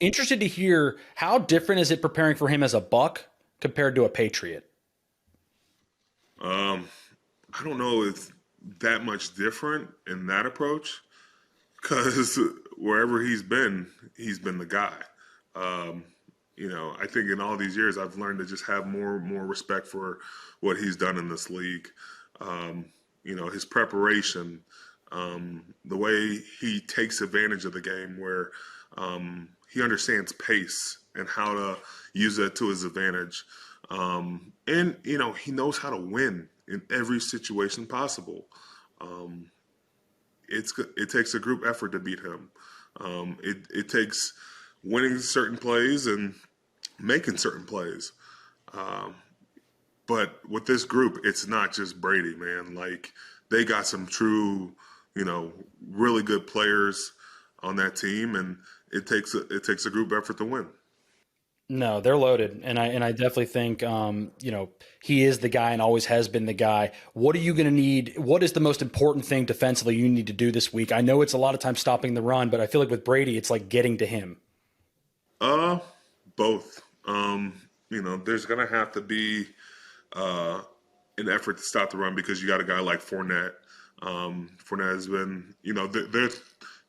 Interested to hear how different is it preparing for him as a Buck compared to a Patriot? Um, I don't know it's that much different in that approach because wherever he's been the guy. Um, I think in all these years, I've learned to just have more respect for what he's done in this league. Um, his preparation, the way he takes advantage of the game, where he understands pace and how to use that to his advantage. And he knows how to win in every situation possible. Um, it takes a group effort to beat him. It takes winning certain plays and making certain plays. Um, but with this group, it's not just Brady, man. Like they got some true, really good players on that team, and it takes a group effort to win. No, they're loaded, and I definitely think he is the guy and always has been the guy. What are you going to need? What is the most important thing defensively you need to do this week? I know it's a lot of times stopping the run, but I feel like with Brady, it's like getting to him. Uh, Both. There's gonna have to be uh, an effort to stop the run because you got a guy like Fournette. Fournette has been, they're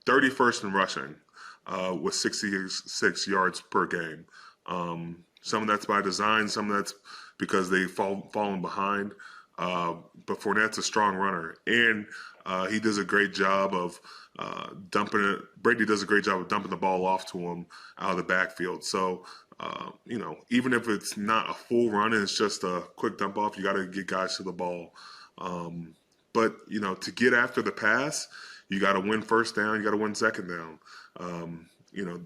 31st in rushing with 66 yards per game. Some of that's by design, some of that's because they've fallen behind. But Fournette's a strong runner, and he does a great job of dumping it. Brady does a great job of dumping the ball off to him out of the backfield. So, even if it's not a full run and it's just a quick dump off, you got to get guys to the ball. But to get after the pass, you got to win first down, you got to win second down.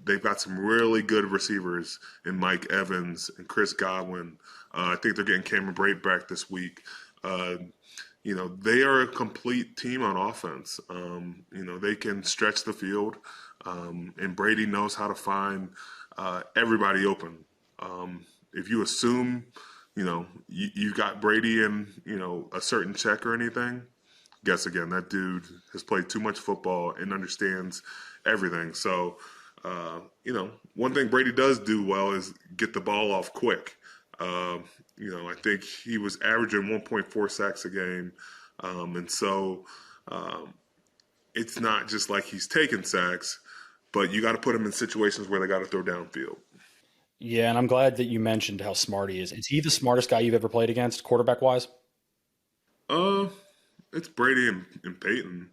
They've got some really good receivers in Mike Evans and Chris Godwin. I think they're getting Cameron Brate back this week. Uh, they are a complete team on offense. They can stretch the field, and Brady knows how to find everybody open. If you assume, you got Brady in, a certain check or anything, guess again, that dude has played too much football and understands everything. So, one thing Brady does do well is get the ball off quick. I think he was averaging 1.4 sacks a game. And so it's not just like he's taking sacks, but you got to put him in situations where they got to throw downfield. Yeah, and I'm glad that you mentioned how smart he is. Is he the smartest guy you've ever played against, quarterback wise? Uh, it's Brady and Peyton.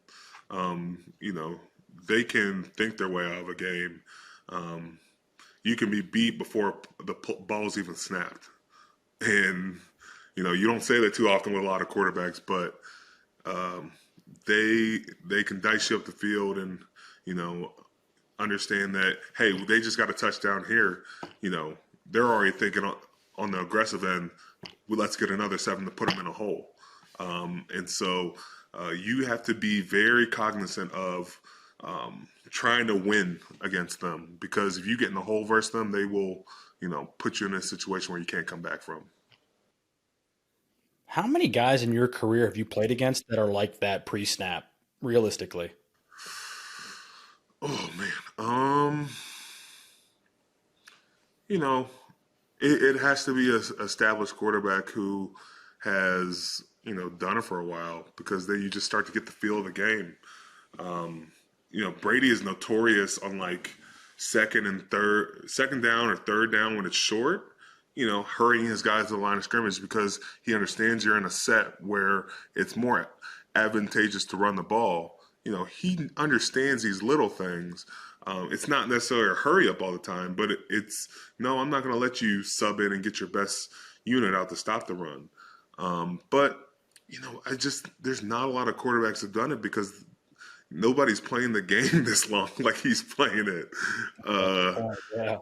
You know, they can think their way out of a game. Um, you can be beat before the ball's even snapped. And, you don't say that too often with a lot of quarterbacks, but um, they can dice you up the field and, you know, understand that, hey, they just got a touchdown here. They're already thinking on the aggressive end, well, let's get another seven to put them in a hole. And so you have to be very cognizant of trying to win against them because if you get in the hole versus them, they will, put you in a situation where you can't come back from. How many guys in your career have you played against that are like that pre-snap, realistically? Oh man, you know, it has to be a established quarterback who has done it for a while because then you just start to get the feel of the game. Brady is notorious on like second down or third down when it's short. Hurrying his guys to the line of scrimmage because he understands you're in a set where it's more advantageous to run the ball. He understands these little things. It's not necessarily a hurry up all the time, but it's no, I'm not going to let you sub in and get your best unit out to stop the run. But there's not a lot of quarterbacks have done it because nobody's playing the game this long like he's playing it. Uh, Yeah.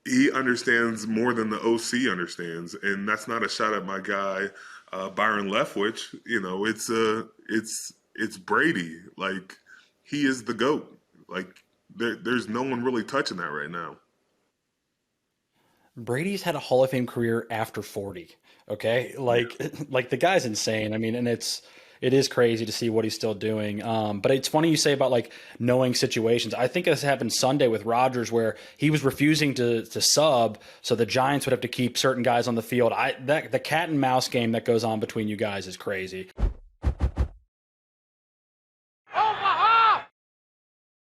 he understands more than the OC understands, and that's not a shot at my guy Byron Leftwich. It's Brady. Like he is the goat. Like there's no one really touching that right now. Brady's had a Hall of Fame career after 40. Okay. Like, like the guy's insane. I mean, and it is crazy to see what he's still doing. But it's funny you say about like knowing situations. I think this happened Sunday with Rodgers where he was refusing to sub, so the Giants would have to keep certain guys on the field. The cat and mouse game that goes on between you guys is crazy.